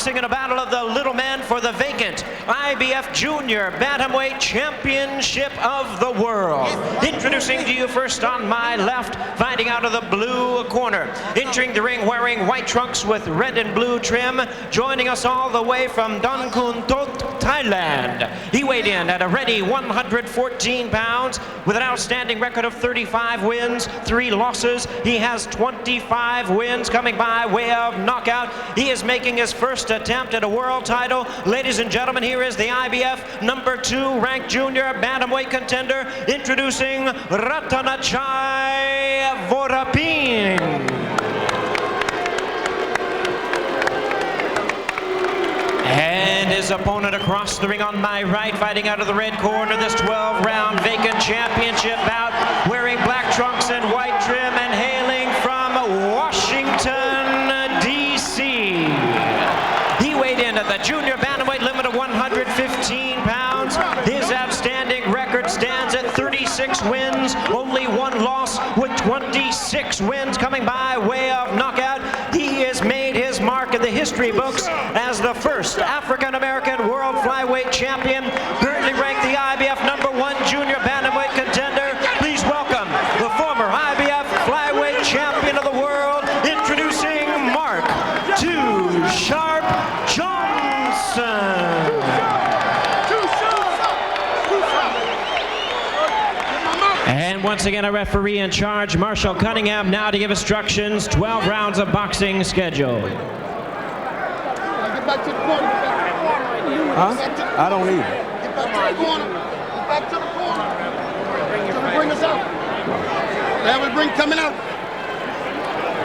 boxing in a battle of the little man for the vacant IBF Junior Bantamweight Championship of the World. Introducing to you first on my left, fighting out of the blue corner, entering the ring wearing white trunks with red and blue trim, joining us all the way from Don Kun Tot, Thailand. He weighed in at a ready 114 pounds with an outstanding record of 35 wins, 3 losses. He has 25 wins coming by way of knockout. He is making his first attempt at a world title. Ladies and gentlemen, here is the IBF #2 ranked junior bantamweight contender, introducing Ratanachai Vorapin. And his opponent across the ring on my right, fighting out of the red corner, this 12-round vacant championship bout, wearing black trunks and white trim and hailing from Washington, D.C. He weighed in at the junior bantamweight limit of 115 pounds. His outstanding record stands at 36 wins, only 1 loss, with 26 wins coming by way of knockout. He has made his mark in the history books as the first African-American world flyweight champion, currently ranked the IBF #1 junior bantamweight contender. Please welcome the former IBF flyweight champion of the world, introducing Mark Too Sharp Johnson. And once again, a referee in charge, Marshall Cunningham, now to give instructions. 12 rounds of boxing scheduled. Get back to the corner. Huh? I don't either. Get back to the corner. Get back to the corner. Bring us out. Have we bring coming out.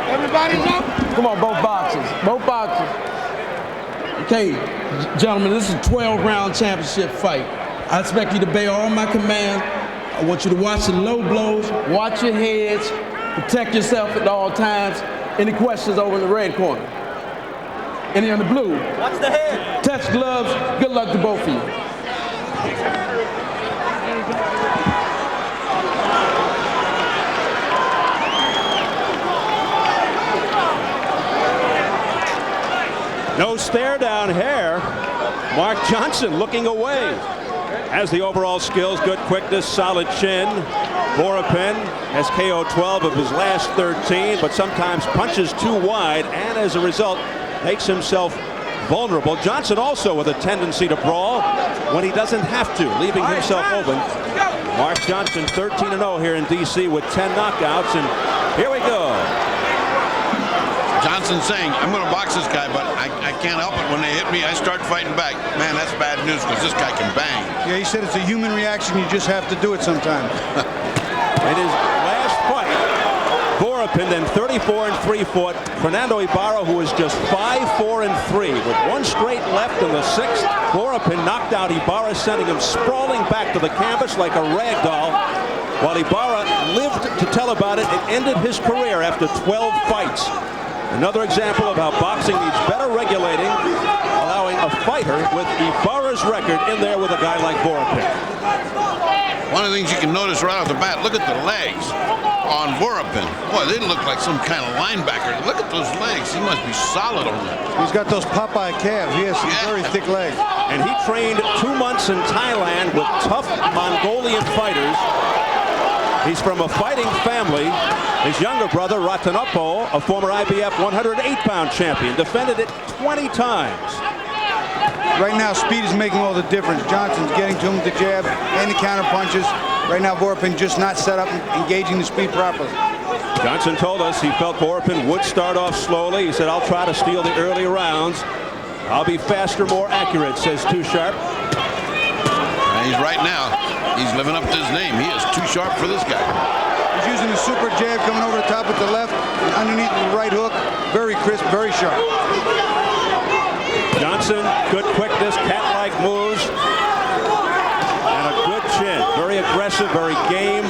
Everybody's out. Come on, both boxes. Both boxes. Okay, gentlemen, this is a 12-round championship fight. I expect you to obey all my commands. I want you to watch the low blows, watch your heads, protect yourself at all times. Any questions over in the red corner? Any in the blue? Watch the head. Touch gloves. Good luck to both of you. No stare down here. Mark Johnson looking away. Has the overall skills, good quickness, solid chin. Vorapin has KO 12 of his last 13, but sometimes punches too wide and as a result makes himself vulnerable. Johnson also with a tendency to brawl when he doesn't have to, leaving himself open. Mark Johnson 13-0 here in D.C. with 10 knockouts, and here we go. Johnson saying, I'm going to box this guy, but I can't help it. When they hit me, I start fighting back. Man, that's bad news because this guy can bang. Yeah, he said it's a human reaction. You just have to do it sometimes. In his last fight, Vorapin then 34-3 fought Fernando Ibarra, who was just 5-4-3 with 1 straight left in the 6th. Vorapin knocked out Ibarra, sending him sprawling back to the canvas like a rag doll. While Ibarra lived to tell about it, it ended his career after 12 fights. Another example of how boxing needs better regulating, allowing a fighter with Ibarra's record in there with a guy like Vorapin. One of the things you can notice right off the bat, look at the legs on Vorapin. Boy, they look like some kind of linebacker. Look at those legs. He must be solid on that. He's got those Popeye calves. He has some very thick legs. And he trained 2 months in Thailand with tough Mongolian fighters. He's from a fighting family. His younger brother, Ratanachai, a former IBF 108-pound champion, defended it 20 times. Right now, speed is making all the difference. Johnson's getting to him with the jab and the counter punches. Right now, Vorapin just not set up and engaging the speed properly. Johnson told us he felt Vorapin would start off slowly. He said, I'll try to steal the early rounds. I'll be faster, more accurate, says Too Sharp. And he's right now. He's living up to his name. He is too sharp for this guy. He's using a super jab coming over the top with the left and underneath the right hook. Very crisp, very sharp. Johnson, good quickness, cat-like moves, and a good chin. Very aggressive, very game.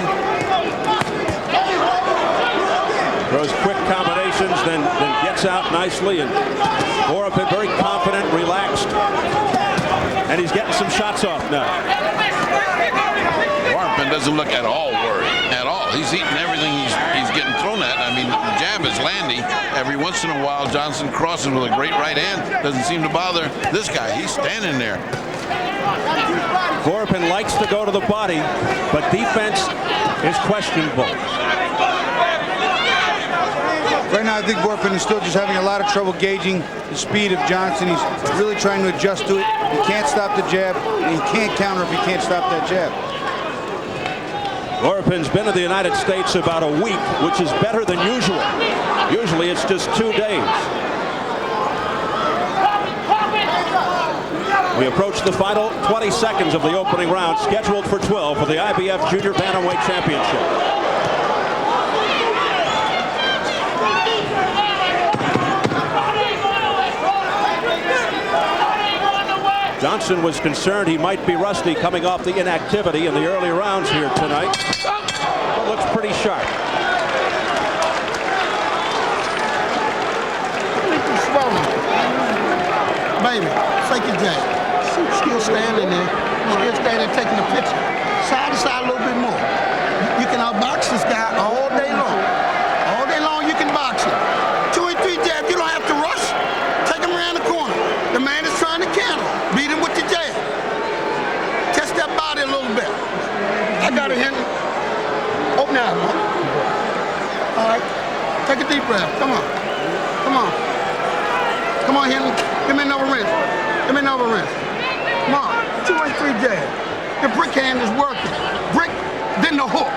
Throws quick combinations, then gets out nicely. And Vorapin very confident, relaxed. And he's getting some shots off now. Vorapin doesn't look at all worried, at all. He's eating everything he's getting thrown at. I mean, the jab is landing. Every once in a while, Johnson crosses with a great right hand. Doesn't seem to bother this guy. He's standing there. Vorapin likes to go to the body, but defense is questionable. Right now, I think Vorapin is still just having a lot of trouble gauging the speed of Johnson. He's really trying to adjust to it. He can't stop the jab, and he can't counter if he can't stop that jab. Vorapin's been in the United States about a week, which is better than usual. Usually it's just 2 days. We approach the final 20 seconds of the opening round, scheduled for 12 for the IBF Junior Bantamweight Championship. Johnson was concerned he might be rusty coming off the inactivity in the early rounds here tonight. But looks pretty sharp. Baby, fake your jab. Still standing there. Still standing taking a picture. Side to side a little bit more. You can outbox this guy all day long. All day long you can box him. 2 and 3 jabs. You don't have to rush. Take him around the corner. The man is trying to counter. Beat him with the jab. Test that body a little bit. I got it, Henry. Open out, man. All right. Take a deep breath. Come on. Come on. Come on, Henry. Give me another rinse. Give me another rinse. Come on. 2 and 3 jabs. The brick hand is working. Brick, then the hook.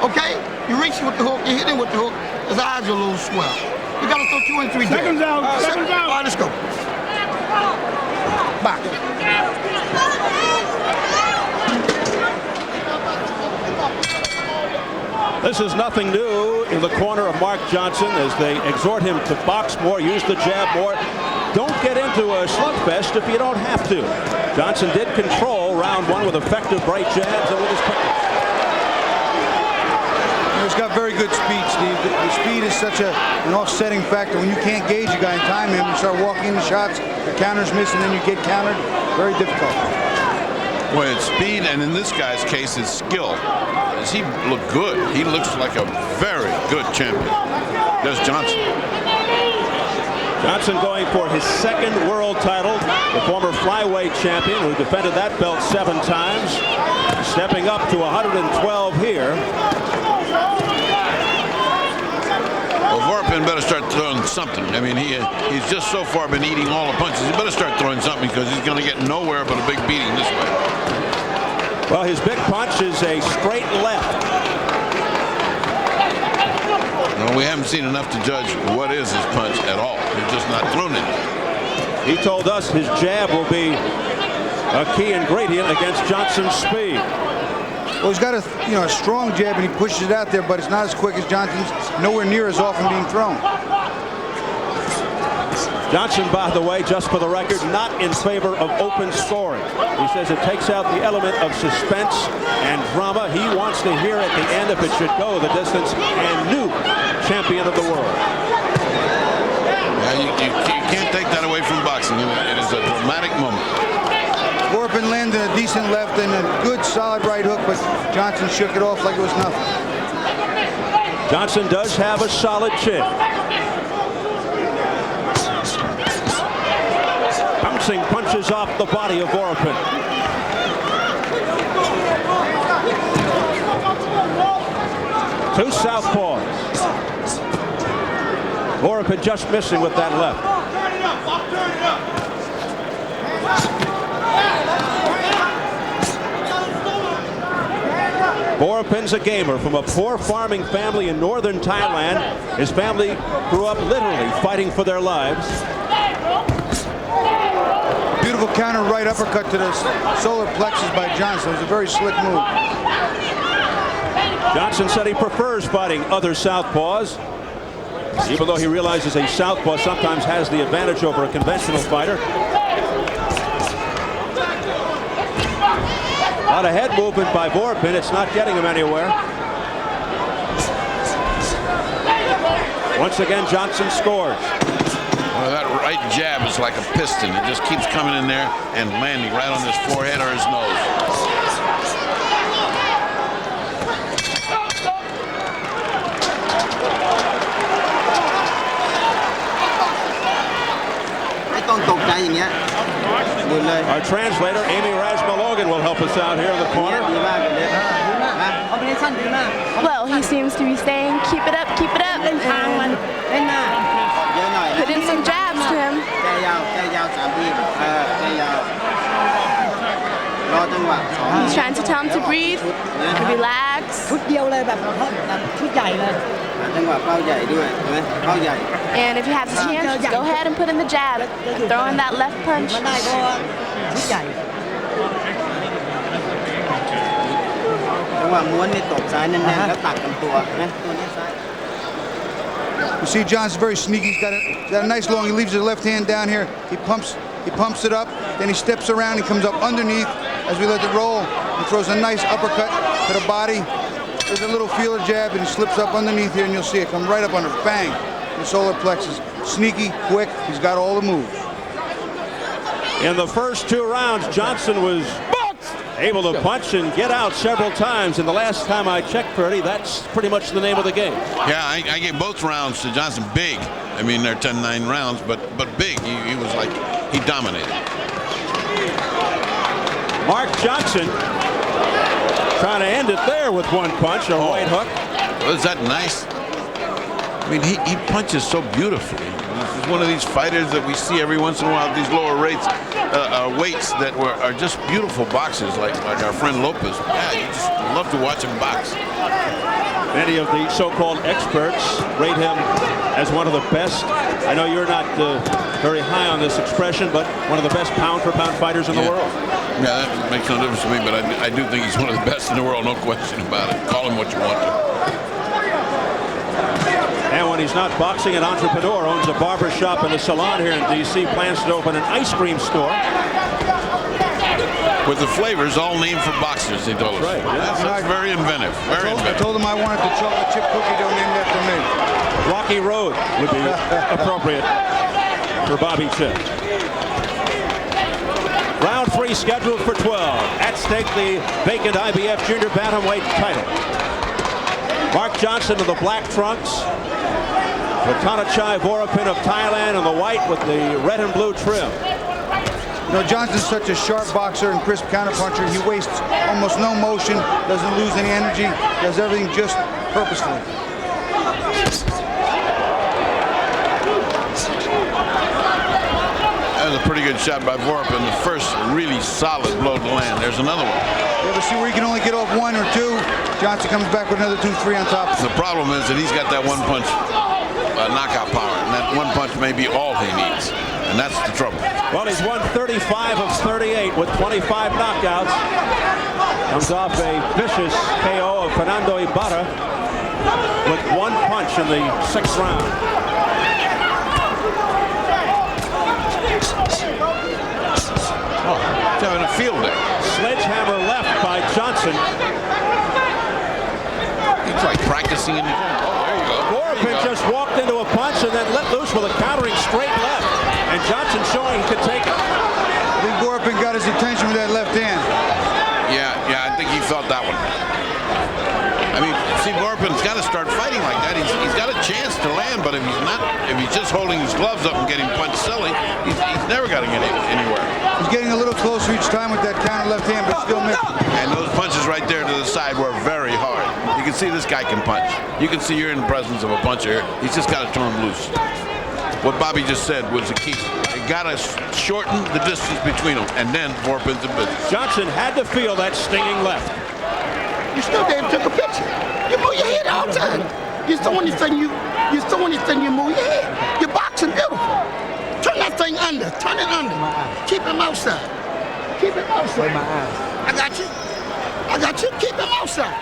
Okay? You reach with the hook. You hit him with the hook. His eyes are a little swell. You got to throw 2 and 3 jabs. Seconds out. Seconds out. All right, let's go. Back. This is nothing new in the corner of Mark Johnson as they exhort him to box more, use the jab more. Don't get into a slugfest if you don't have to. Johnson did control round 1 with effective right jabs and with his quickness. He's got very good speed, Steve. The speed is such an offsetting factor. When you can't gauge a guy and time him, you start walking the shots, the counter's missing, then you get countered. Very difficult. Boy, it's speed, and in this guy's case, it's skill. Does he look good? He looks like a very good champion. Does Johnson. Johnson going for his 2nd world title. The former flyweight champion who defended that belt 7 times. Stepping up to 112 here. Well, Vorapin better start throwing something. I mean, he's just so far been eating all the punches. He better start throwing something because he's going to get nowhere but a big beating this way. Well, his big punch is a straight left. No, we haven't seen enough to judge what is his punch at all. He's just not thrown it. He told us his jab will be a key ingredient against Johnson's speed. Well, he's got a strong jab and he pushes it out there, but it's not as quick as Johnson's. Nowhere near as often being thrown. Johnson, by the way, just for the record, not in favor of open scoring. He says it takes out the element of suspense and drama. He wants to hear at the end, if it should go the distance, and new champion of the world. Yeah, you can't take that away from boxing. It is a dramatic moment. Vorapin landed a decent left and a good solid right hook, but Johnson shook it off like it was nothing. Johnson does have a solid chin. Bouncing punches off the body of Vorapin. Two southpaws. Vorapin just missing with that left. Vorapin's a gamer from a poor farming family in northern Thailand. His family grew up literally fighting for their lives. Beautiful counter right uppercut to the solar plexus by Johnson. It was a very slick move. Johnson said he prefers fighting other southpaws, even though he realizes a southpaw sometimes has the advantage over a conventional fighter. A lot of head movement by Vorapin. It's not getting him anywhere. Once again, Johnson scores. Well, that right jab is like a piston. It just keeps coming in there and landing right on his forehead or his nose. อย่างเงี้ยหยุดเลย Our translator, Amy Rasmussen, will help us out here in the ดี corner. มากเลยดีมากนะคอมบิเนชั่นดีมาก Well, he seems to be saying, keep it up, and เล่นหน้าเยอะหน่อย put in some jabs to him. แก้ยาว3 ทีแก้ยาวรอจังหวะ He's trying to tell him to breathe, relax. ชุดเดียวเลยแบบชุดใหญ่เลยจังหวะเป้าใหญ่ด้วยเห็นไหมเป้าใหญ่ And if you have the chance, just go ahead and put in the jab. Throw in that left punch. มันได้ก็ชุดใหญ่จังหวะม้วนนี่ตบซ้ายแน่นๆแล้วตักกันตัวนะตัวนี้ซ้าย You see Johnson very sneaky. He's got a nice long. He leaves his left hand down here. He pumps it up. Then he steps around. He comes up underneath as we let it roll. He throws a nice uppercut to the body. There's a little feeler jab, and he slips up underneath here, and you'll see it come right up under. Bang! The solar plexus. Sneaky, quick. He's got all the moves. In the first 2 rounds, Johnson was able to punch and get out several times. And the last time I checked, Purdy, that's pretty much the name of the game. Yeah, I gave both rounds to Johnson big. I mean, they're 10-9 rounds, but big. He was like, he dominated. Mark Johnson trying to end it there with one punch, a right hook. Was that nice? I mean, he punches so beautifully. He's one of these fighters that we see every once in a while, these lower weights that are just beautiful boxers, like our friend Lopez. Yeah, you just love to watch him box. Many of the so-called experts rate him as one of the best. I know you're not very high on this expression, but one of the best pound-for-pound fighters in the world. Yeah, that makes no difference to me, but I do think he's one of the best in the world, no question about it. Call him what you want to. And when he's not boxing, an entrepreneur, owns a barber shop and a salon here in D.C., plans to open an ice cream store. With the flavors all named for boxers, they told us. Right. That's very inventive. Very I inventive. told him I wanted the chocolate chip cookie. Don't name that for me. Rocky Road would be appropriate for Bobby Chip. Round 3 scheduled for 12. At stake, the vacant IBF junior bantamweight title. Mark Johnson of the black trunks. Ratanachai Vorapin of Thailand in the white with the red and blue trim. You know, Johnson's such a sharp boxer and crisp counterpuncher. He wastes almost no motion, doesn't lose any energy, does everything just purposefully. That was a pretty good shot by Vorapin. The first really solid blow to land. There's another one. You ever see where he can only get off 1 or 2? Johnson comes back with another 2, 3 on top. The problem is that he's got that one punch knockout power, and that one punch may be all he needs, and that's the trouble. Well, he's won 35 of 38 with 25 knockouts. Comes off a vicious KO of Fernando Ibarra with one punch in the 6th round. Oh, he's having a field day. Sledgehammer left by Johnson. He's like practicing in the gym. Oh, there you go. Vorapin just walked into a punch and then let loose with a countering straight left. And Johnson showing he could take it. I think Vorapin got his attention with that left hand. Yeah, I think he felt that one. I mean, see, Vorapin's got to start fighting like that. He's got a chance to land, but if he's just holding his gloves up and getting punched silly, he's never going to get anywhere. He's getting a little closer each time with that counter left hand, but still missing. And those punches right there to the side were very hard. You can see this guy can punch. You can see you're in the presence of a puncher here. He's just got to turn him loose. What Bobby just said was the key. They got to shorten the distance between them, and then Vorapin's in business. Johnson had to feel that stinging left. You still damn took a picture. You move your head all the time. You throw anything you move your head. You're boxing beautiful. Turn that thing under. Turn it under. Keep him outside. Keep him outside. I got you. Keep him outside.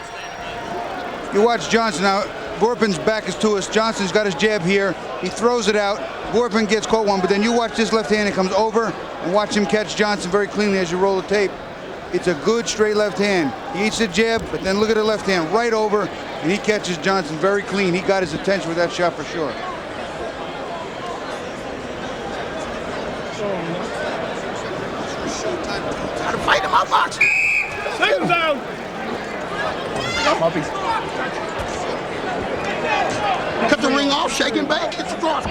You watch Johnson now. Vorapin's back is to us. Johnson's got his jab here. He throws it out. Vorapin gets caught one, but then you watch this left hand. It comes over and watch him catch Johnson very cleanly as you roll the tape. It's a good straight left hand. He eats the jab, but then look at the left hand right over, and he catches Johnson very clean. He got his attention with that shot for sure. Try to fight him out boxing. Take him down. Cut the ring off, shake him back. Get the cross.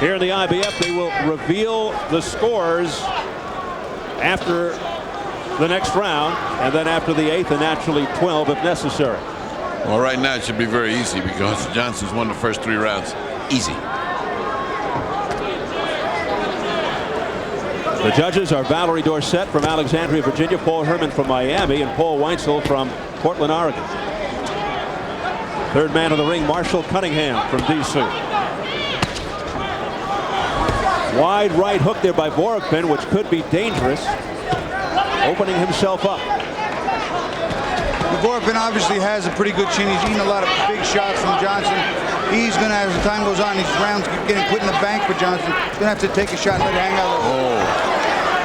Here in the IBF, they will reveal the scores after the next round, and then after the 8th, and naturally 12 if necessary. Well, right now it should be very easy because Johnson's won the first 3 rounds. Easy. The judges are Valerie Dorsett from Alexandria, Virginia, Paul Herman from Miami, and Paul Weitzel from Portland, Oregon. Third man of the ring, Marshall Cunningham from D.C. Wide right hook there by Vorapin, which could be dangerous, opening himself up. Vorapin obviously has a pretty good chin. He's eaten a lot of big shots from Johnson. He's going to, as the time goes on, these rounds keep getting put in the bank for Johnson. He's going to have to take a shot and let it hang out.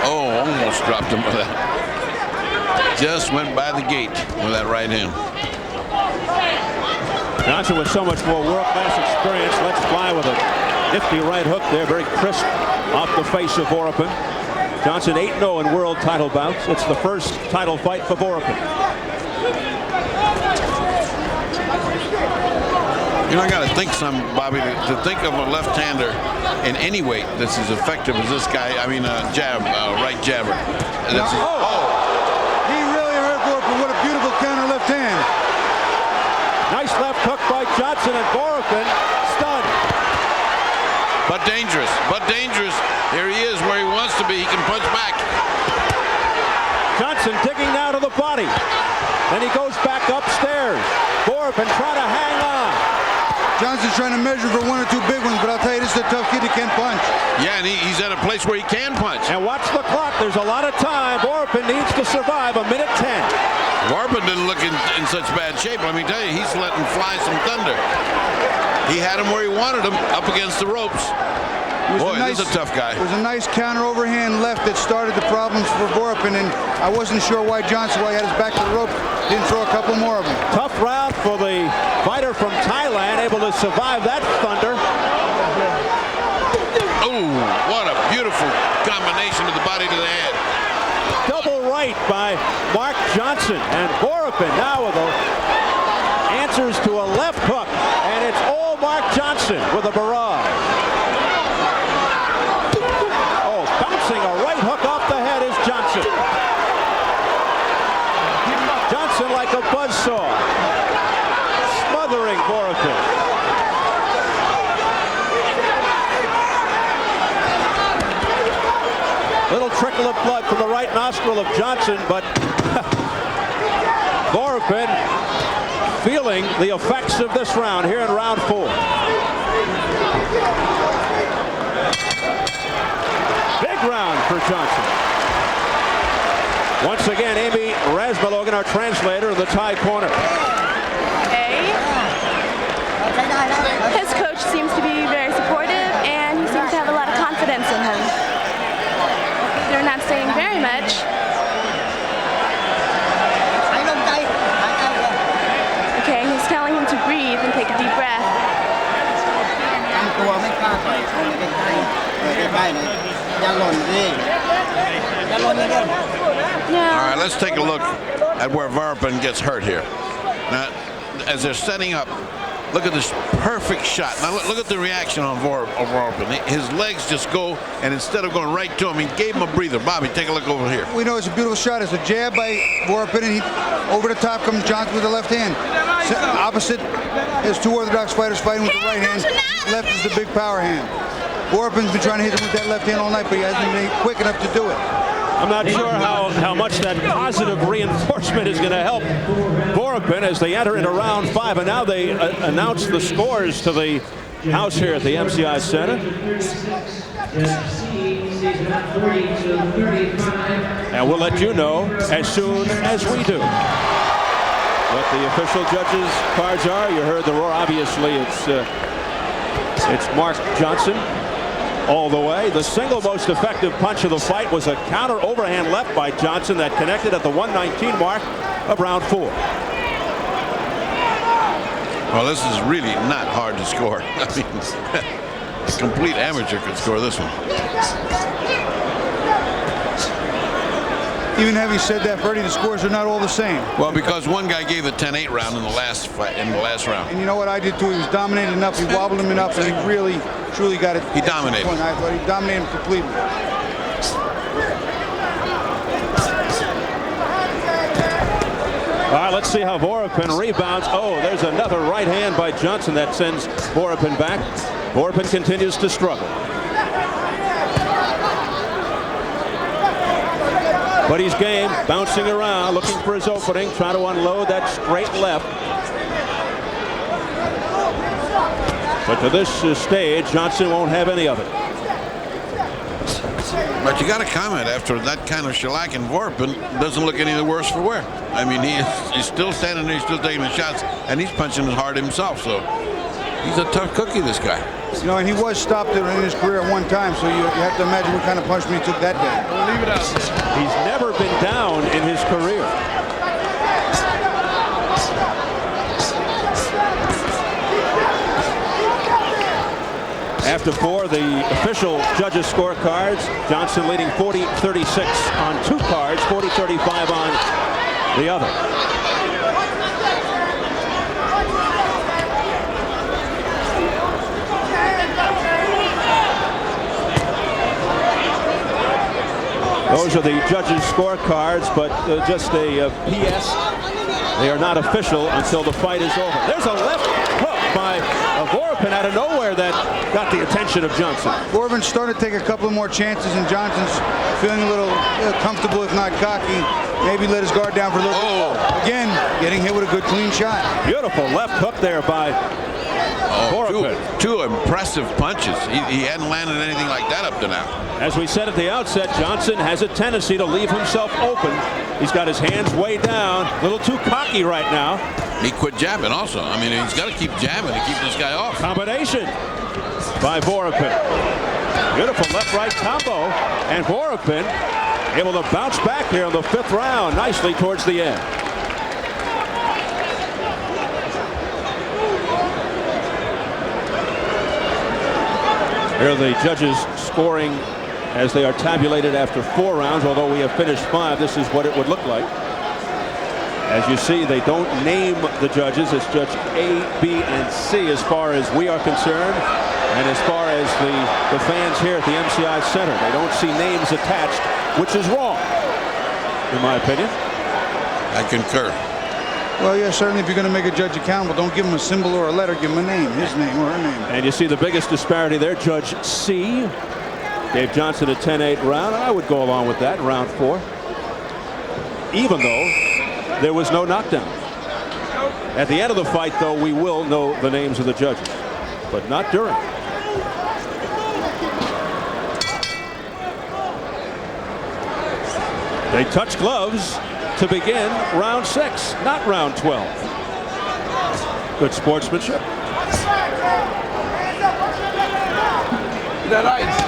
Oh, almost dropped him with that. Just went by the gate with that right hand. Johnson with so much more world-class experience. Let's fly with a nifty right hook there, very crisp off the face of Vorapin. Johnson 8-0 in world title bouts. It's the first title fight for Vorapin. You know, I got to think some, Bobby, to think of a left-hander in any weight that's as effective as this guy. I mean, right jabber. He really hurt Vorapin. What a beautiful counter left hand. Nice left hook by Johnson, and Vorapin stunned. But dangerous. Here he is where he wants to be. He can punch back. Johnson digging now to the body. Then he goes back upstairs. Vorapin trying to hang on. Johnson's trying to measure for 1 or 2 big ones, but I'll tell you, this is a tough kid. He can punch. Yeah, and he's at a place where he can punch. And watch the clock. There's a lot of time. Vorapin needs to survive a minute 10. Vorapin didn't look in such bad shape. Let me tell you, he's letting fly some thunder. He had him where he wanted him, up against the ropes. Boy, this is a tough guy. It was a nice counter overhand left that started the problems for Vorapin, and I wasn't sure why Johnson, while he had his back to the rope, didn't throw a couple more of them. Tough round for the fighter from Thailand, able to survive that thunder. Oh, what a beautiful combination of the body to the head. Double right by Mark Johnson, and Vorapin now with answers to a left hook, and it's all Mark Johnson with a barrage. A right hook off the head is Johnson. Johnson like a buzzsaw, smothering Vorapin. Little trickle of blood from the right nostril of Johnson, but Vorapin feeling the effects of this round here in round 4. Big round for Johnson. Once again, Amy Rasmussen, our translator, in the Thai corner. His coach seems to be very supportive, and he seems to have a lot of confidence in him. They're not saying very much. Okay, he's telling him to breathe and take a deep breath. All right, let's take a look at where Vorapin gets hurt here. Now, as they're setting up, look at this perfect shot. Now, look at the reaction on Vorapin. His legs just go, and instead of going right to him, he gave him a breather. Bobby, take a look over here. We know it's a beautiful shot. It's a jab by Vorapin, and over the top comes Johnson with the left hand. Opposite, there's 2 orthodox fighters fighting with the right hand. Left is the big power hand. Vorapin's been trying to hit him with that left hand all night, but he hasn't been quick enough to do it. I'm not sure how much that positive reinforcement is going to help Vorapin as they enter into round 5. And now they announce the scores to the house here at the MCI Center. And we'll let you know as soon as we do what the official judges' cards are. You heard the roar. Obviously, it's Mark Johnson all the way. The single most effective punch of the fight was a counter overhand left by Johnson that connected at the 119 mark of round 4. Well, this is really not hard to score. I mean, a complete amateur could score this one. Even having said that, Bertie, the scores are not all the same. Well, because one guy gave a 10-8 round in the last fight, round. And you know what I did too? He was dominated enough. He wobbled him enough, and he really, truly got it. He dominated. I thought he dominated him completely. All right, let's see how Vorapin rebounds. Oh, there's another right hand by Johnson that sends Vorapin back. Vorapin continues to struggle. But he's game, bouncing around, looking for his opening, trying to unload that straight left. But to this stage, Johnson won't have any of it. But you got to comment, after that kind of shellacking, Vorapin doesn't look any the worse for wear. I mean, he's still standing there, he's still taking the shots, and he's punching as hard himself. So he's a tough cookie, this guy. You know, and he was stopped in his career at one time, so you have to imagine what kind of punishment he took that day. Don't leave it out. He's never been down in his career. After 4, the official judges' scorecards, Johnson leading 40-36 on 2 cards, 40-35 on the other. Those are the judges' scorecards, but just a PS. They are not official until the fight is over. There's a left hook by Vorapin out of nowhere that got the attention of Johnson. Vorapin started to take a couple of more chances, and Johnson's feeling a little comfortable, if not cocky. Maybe let his guard down for a little bit. Again, getting hit with a good, clean shot. Beautiful left hook there by Vorapin. Two impressive punches. He hadn't landed anything like that up to now. As we said at the outset, Johnson has a tendency to leave himself open. He's got his hands way down, a little too cocky right now. He quit jabbing also. I mean, he's got to keep jabbing to keep this guy off. Combination by Vorapin. Beautiful left-right combo, and Vorapin able to bounce back here in the 5th round nicely towards the end. Here are the judges scoring as they are tabulated after 4 rounds. Although we have finished 5, this is what it would look like. As you see, they don't name the judges. It's Judge A, B, and C as far as we are concerned, and as far as the fans here at the MCI Center. They don't see names attached, which is wrong, in my opinion. I concur. Well, yeah, certainly if you're going to make a judge accountable, don't give him a symbol or a letter, give him a name, his name or her name. And you see the biggest disparity there. Judge C gave Johnson a 10-8 round, and I would go along with that, round 4. Even though there was no knockdown. At the end of the fight, though, we will know the names of the judges, but not during. They touch gloves to begin round 6, not round 12. Good sportsmanship. That ice.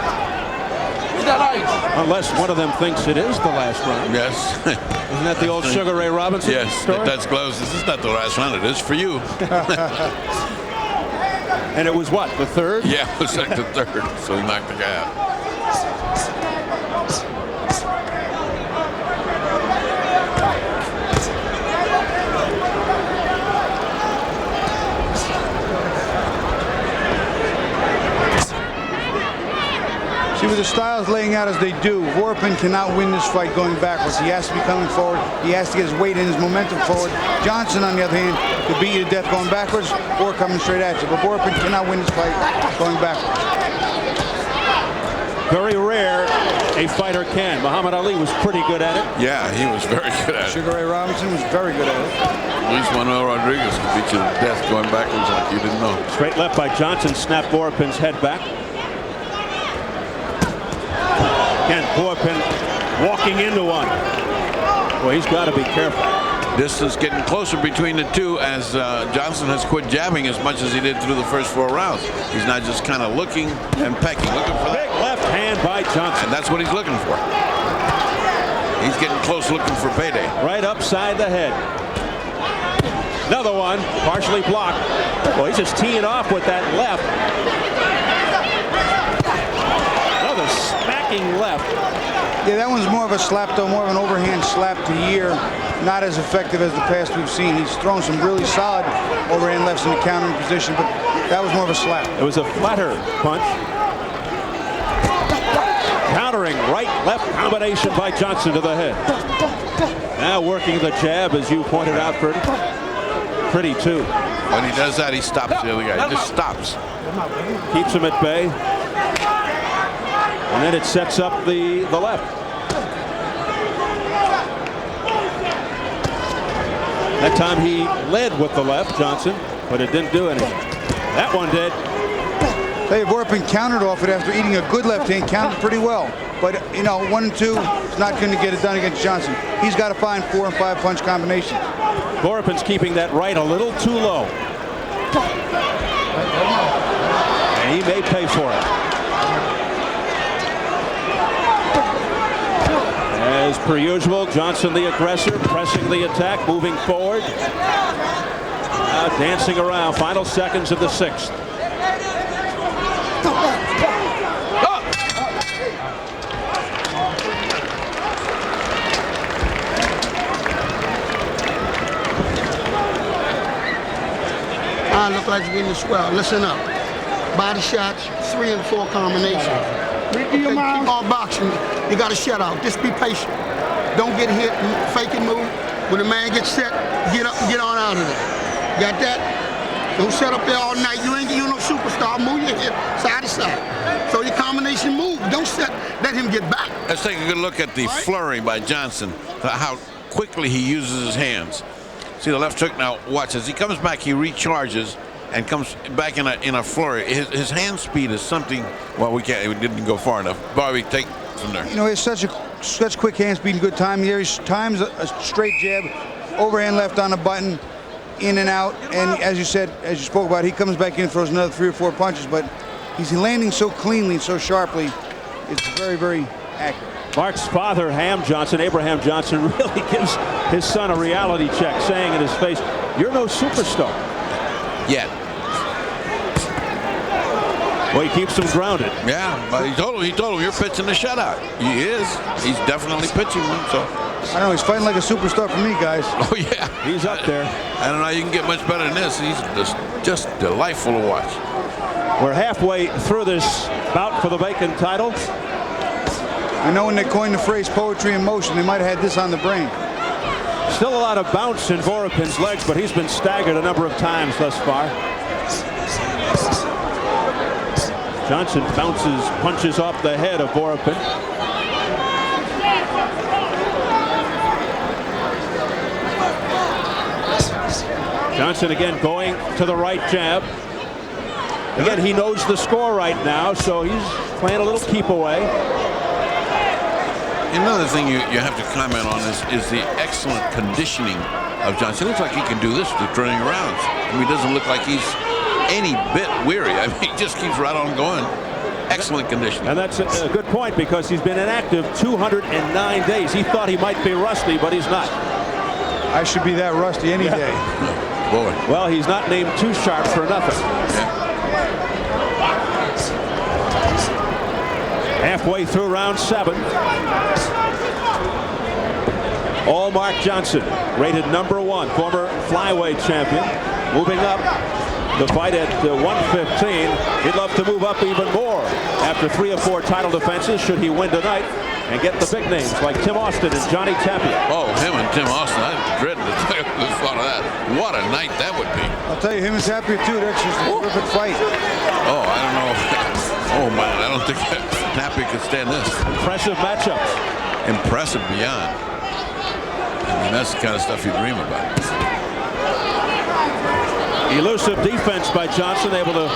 That ice. Unless one of them thinks it is the last round. Yes. Isn't that the old Sugar Ray Robinson story? That's gloves. This is not the last round. It is for you. And it was what, the 3rd? Yeah, it was like the 3rd. So he knocked the guy out. See, with the styles laying out as they do, Vorapin cannot win this fight going backwards. He has to be coming forward. He has to get his weight and his momentum forward. Johnson, on the other hand, could beat you to death going backwards or coming straight at you. But Vorapin cannot win this fight going backwards. Very rare a fighter can. Muhammad Ali was pretty good at it. Yeah, he was very good at it. Sugar Ray Robinson was very good at it. Luis Manuel Rodriguez could beat you to death going backwards like you didn't know. Straight left by Johnson snapped Vorapin's head back. Again, Vorapin walking into one. Well, he's got to be careful. Distance getting closer between the two as Johnson has quit jabbing as much as he did through the first 4 rounds. He's not just kind of looking and pecking, looking for that. Big left hand by Johnson. And that's what he's looking for. He's getting close, looking for payday. Right upside the head. Another one, partially blocked. Well, he's just teeing off with that left. Another smacking left. Yeah, that one's more of a slap, though, more of an overhand slap to Year. Not as effective as the past we've seen. He's thrown some really solid overhand lefts in the countering position, but that was more of a slap. It was a flatter punch. Countering right-left combination by Johnson to the head. Now working the jab, as you pointed out, Freddie. Pretty, too. When he does that, he stops the other guy. He just stops. Keeps him at bay. And then it sets up the left. That time he led with the left, Johnson, but it didn't do anything. That one did. Hey, Vorapin countered off it after eating a good left hand, countered pretty well. But, you know, 1 and 2 is not going to get it done against Johnson. He's got to find 4 and 5 punch combinations. Vorapin's keeping that right a little too low. And he may pay for it. As per usual, Johnson the aggressor, pressing the attack, moving forward. Now dancing around, final seconds of the 6th. Look like it's getting swell. Listen up. Body shots, 3 and 4 combinations. Okay, keep on boxing. You got to shut out. Just be patient. Don't get hit and fake it move. When the man gets set, get up and get on out of there. Got that? Don't sit up there all night. You no superstar. Move your hip side to side. So your combination move. Don't sit. Let him get back. Let's take a good look at the flurry by Johnson. How quickly he uses his hands. See the left hook now. Watch as he comes back. He recharges and comes back in a flurry. His hand speed is something. Well, we didn't go far enough. Bobby, take from there. You know, he has such quick hand speed and good time. He times a straight jab, overhand left on the button, in and out. And as you said, as you spoke about, he comes back in and throws another 3 or 4 punches. But he's landing so cleanly and so sharply. It's very, very accurate. Mark's father, Abraham Johnson, really gives his son a reality check, saying in his face, "You're no superstar." Yet. Well, he keeps him grounded. Yeah, but he told him you're pitching a shutout. He is. He's definitely pitching one. So I know he's fighting like a superstar for me, guys. Oh yeah, he's up there. I don't know how you can get much better than this. He's just delightful to watch. We're halfway through this bout for the vacant title. I know when they coined the phrase poetry in motion, they might have had this on the brain. Still a lot of bounce in Vorapin's legs, but he's been staggered a number of times thus far. Johnson punches off the head of Vorapin. Johnson again going to the right jab. Again, he knows the score right now, so he's playing a little keep away. Another thing you have to comment on is the excellent conditioning of Johnson. It looks like he can do this with turning rounds. I mean, he doesn't look like he's any bit weary. I mean, he just keeps right on going. Excellent conditioning. And that's a good point, because he's been inactive 209 days. He thought he might be rusty, but he's not. I should be that rusty any day. Boy. Well, he's not named Too Sharp for nothing. Yeah. Halfway through round 7. All Mark Johnson, rated #1, former flyweight champion, moving up the fight at 115. He'd love to move up even more after 3 or 4 title defenses should he win tonight and get the big names like Tim Austin and Johnny Tapia. Oh, him and Tim Austin. I dread the thought of that. What a night that would be. I'll tell you, him and Tapia too. That's just a terrific fight. Oh, I don't know. Oh man, I don't think Tapia could stand this. Impressive matchups. Impressive beyond. I mean, that's the kind of stuff you dream about. Elusive defense by Johnson, able to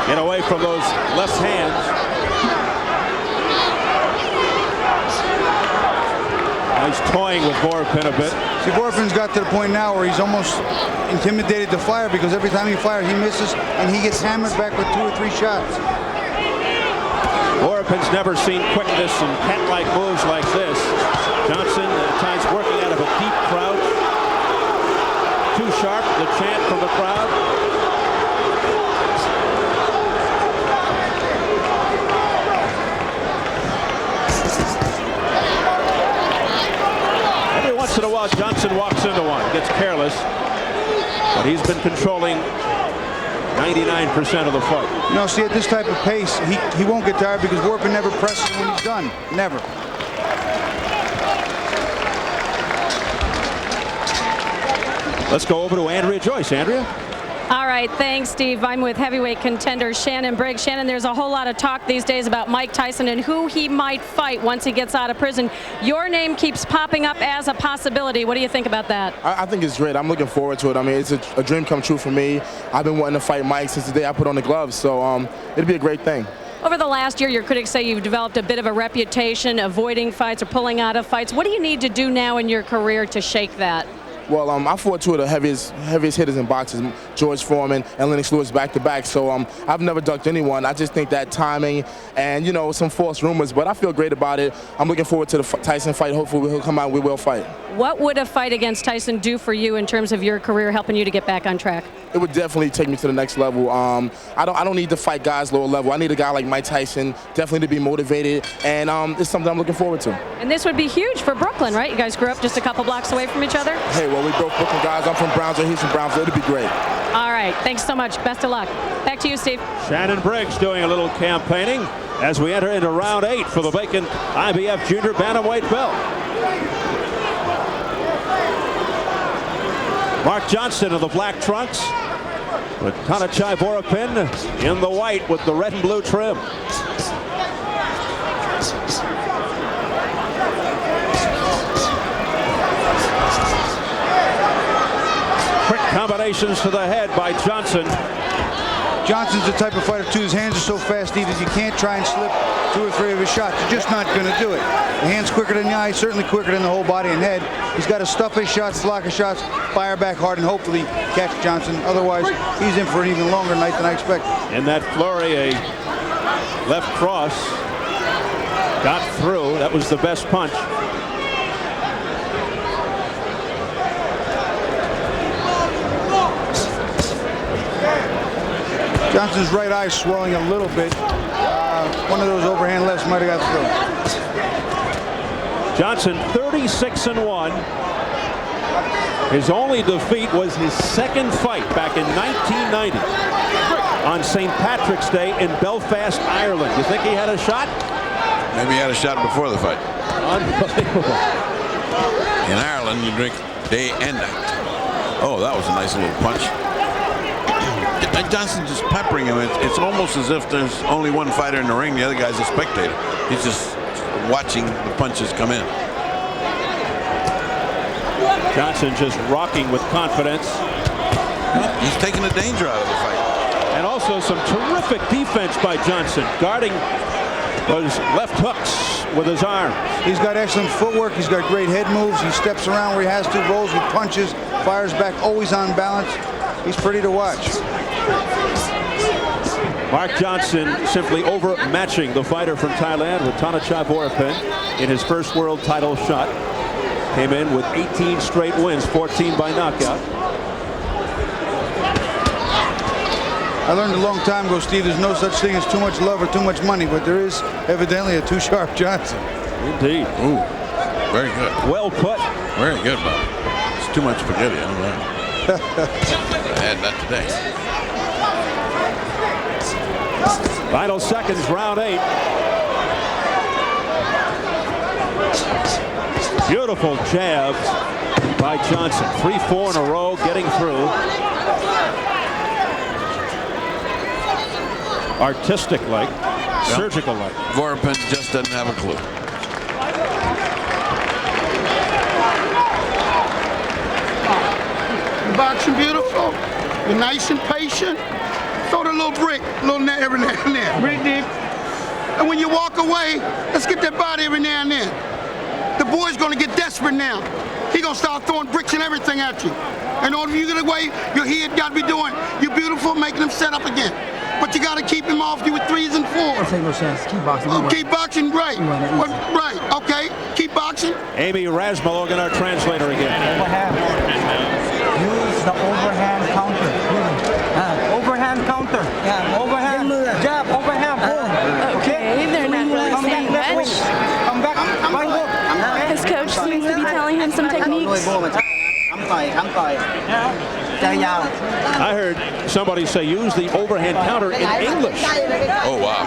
get away from those left hands. He's toying with Vorapin a bit. See, Vorapin's got to the point now where he's almost intimidated to fire, because every time he fires, he misses, and he gets hammered back with 2 or 3 shots. Vorapin's never seen quickness and cat-like moves like this. Johnson at times working out of a deep crouch. Too Sharp, the chant from the crowd. Johnson walks into one, gets careless, but he's been controlling 99% of the fight. You know, see, at this type of pace, he won't get tired because Vorapin never presses when he's done. Never. Let's go over to Andrea Joyce. Andrea? All right, thanks, Steve. I'm with heavyweight contender Shannon Briggs. Shannon, there's a whole lot of talk these days about Mike Tyson and who he might fight once he gets out of prison. Your name keeps popping up as a possibility. What do you think about that? I think it's great. I'm looking forward to it. I mean, it's a dream come true for me. I've been wanting to fight Mike since the day I put on the gloves, so it'll be a great thing. Over the last year, your critics say you've developed a bit of a reputation avoiding fights or pulling out of fights. What do you need to do now in your career to shake that? Well, I fought two of the heaviest hitters in boxing, George Foreman and Lennox Lewis back-to-back. So I've never ducked anyone. I just think that timing and, you know, some false rumors, but I feel great about it. I'm looking forward to the Tyson fight. Hopefully he'll come out and we will fight. What would a fight against Tyson do for you in terms of your career, helping you to get back on track? It would definitely take me to the next level. I don't need to fight guys lower level. I need a guy like Mike Tyson, definitely to be motivated, and it's something I'm looking forward to. And this would be huge for Brooklyn, right? You guys grew up just a couple blocks away from each other? Hey, well, we both Brooklyn guys. I'm from Brownsville, he's from Brownsville. It'll be great. All right, thanks so much. Best of luck. Back to you, Steve. Shannon Briggs doing a little campaigning as we enter into round 8 for the vacant IBF Junior Bantamweight belt. Mark Johnson of the black trunks, Ratanachai Vorapin in the white with the red and blue trim. Quick combinations to the head by Johnson. Johnson's the type of fighter, too. His hands are so fast, Steve, that you can't try and slip 2 or 3 of his shots. You're just not going to do it. The hand's quicker than the eye, certainly quicker than the whole body and head. He's got to stuff his shots, block his shots, fire back hard, and hopefully catch Johnson. Otherwise, he's in for an even longer night than I expected. In that flurry, a left cross got through. That was the best punch. Johnson's right eye swelling a little bit. One of those overhand lefts might have got through. Johnson 36-1. His only defeat was his second fight back in 1990 on St. Patrick's Day in Belfast, Ireland. You think he had a shot? Maybe he had a shot before the fight. Unbelievable. In Ireland, you drink day and night. Oh, that was a nice little punch. Johnson just peppering him. It's almost as if there's only one fighter in the ring. The other guy's a spectator. He's just watching the punches come in. Johnson just rocking with confidence. He's taking the danger out of the fight. And also some terrific defense by Johnson, guarding those left hooks with his arms. He's got excellent footwork. He's got great head moves. He steps around where he has to, rolls with punches, fires back, always on balance. He's pretty to watch. Mark Johnson simply overmatching the fighter from Thailand, Ratanachai Vorapin, in his first world title shot. Came in with 18 straight wins, 14 by knockout. I learned a long time ago, Steve, there's no such thing as too much love or too much money, but there is evidently a too sharp Johnson. Indeed. Ooh, very good. Well put. Very good, Bob. It's too much spaghetti. I know that. I had that today. Final seconds, round 8. Beautiful jab by Johnson. 3-4 in a row, getting through. Artistic-like, surgical-like. Vorapin just doesn't have a clue. Boxing beautiful. You're nice and patient. Throw the little brick, little net every now and then. Brick dip. And when you walk away, let's get that body every now and then. The boy's gonna get desperate now. He gonna start throwing bricks and everything at you. In order for you to get away, your head gotta be doing, you're beautiful, making him set up again. But you gotta keep him off you with 3s and 4s. Take no chance. Keep boxing. Oh, keep boxing, right. Right, okay. Keep boxing. Amy Rasmussen, our translator again. Overhand. Use the overhand counter. Overhand counter. Yeah, overhand. Jab, overhand. Okay, they're not really saying much. Come back. His coach seems to be telling him some techniques. ต่อยทั้งต่อยใจยาว I heard somebody say use the overhand counter in English. Oh, wow.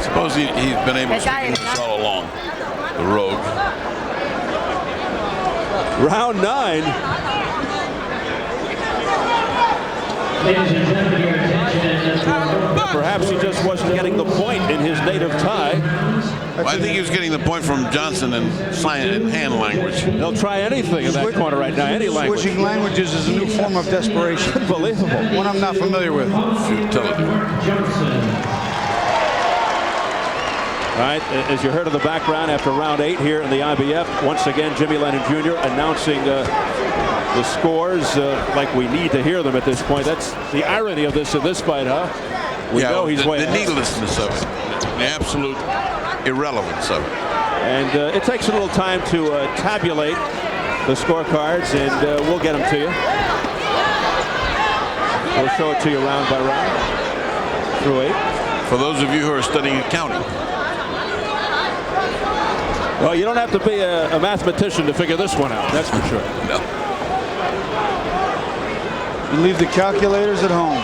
Suppose he's been able to speak English all along. The rogue. Round 9. Perhaps he just wasn't getting the point in his native Thai. Well, I think he was getting the point from Johnson in sign and hand language. They'll try anything in that corner right now, any language. Switching languages is a new form of desperation. Unbelievable. One I'm not familiar with. Futility. All right, as you heard in the background after round 8 here in the IBF, once again Jimmy Lennon Jr. announcing the scores like we need to hear them at this point. That's the irony of this in this fight, huh? We know he's way the needlessness of it, the absolute irrelevance of it. And it takes a little time to tabulate the scorecards, and we'll get them to you. We'll show it to you round by round through 8. For those of you who are studying accounting. Well, you don't have to be a mathematician to figure this one out, that's for sure. No. You leave the calculators at home.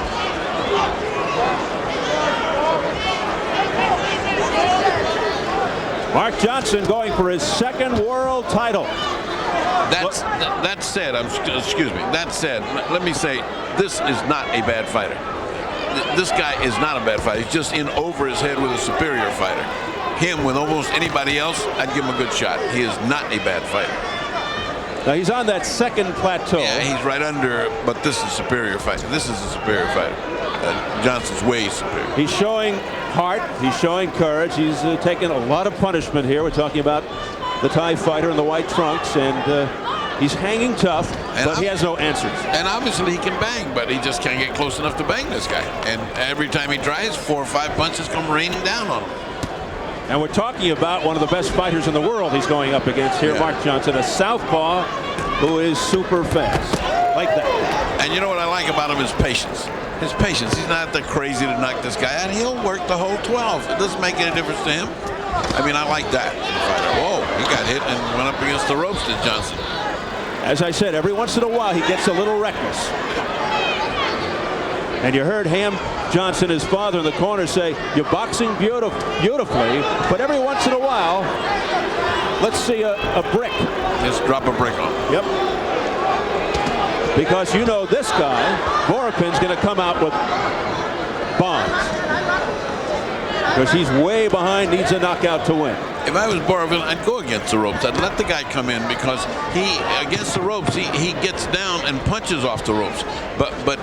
Mark Johnson going for his second world title. That said, excuse me. That said, let me say, this is not a bad fighter. This guy is not a bad fighter. He's just in over his head with a superior fighter. Him with almost anybody else, I'd give him a good shot. He is not a bad fighter. Now he's on that second plateau. Yeah, he's right under, but this is a superior fighter. This is a superior fighter. Johnson's way superior. He's showing heart. He's showing courage. He's taking a lot of punishment here. We're talking about the Thai fighter in the white trunks, and he's hanging tough, but he has no answers. And obviously he can bang, but he just can't get close enough to bang this guy. And every time he tries, 4 or 5 punches come raining down on him. And we're talking about one of the best fighters in the world he's going up against here, Mark Johnson, a southpaw who is super fast, like that. And you know what I like about him is patience. His patience. He's not that crazy to knock this guy out. He'll work the whole 12. It doesn't make any difference to him. I mean, I like that. Whoa, he got hit and went up against the ropes, did Johnson. As I said, every once in a while he gets a little reckless. And you heard Ham Johnson, his father, in the corner say, you're boxing beautifully, but every once in a while, let's see a brick. Just drop a brick on him. Yep. Because you know this guy, Vorapin's going to come out with bombs. Because he's way behind, needs a knockout to win. If I was Vorapin, I'd go against the ropes. I'd let the guy come in because against the ropes, he gets down and punches off the ropes. But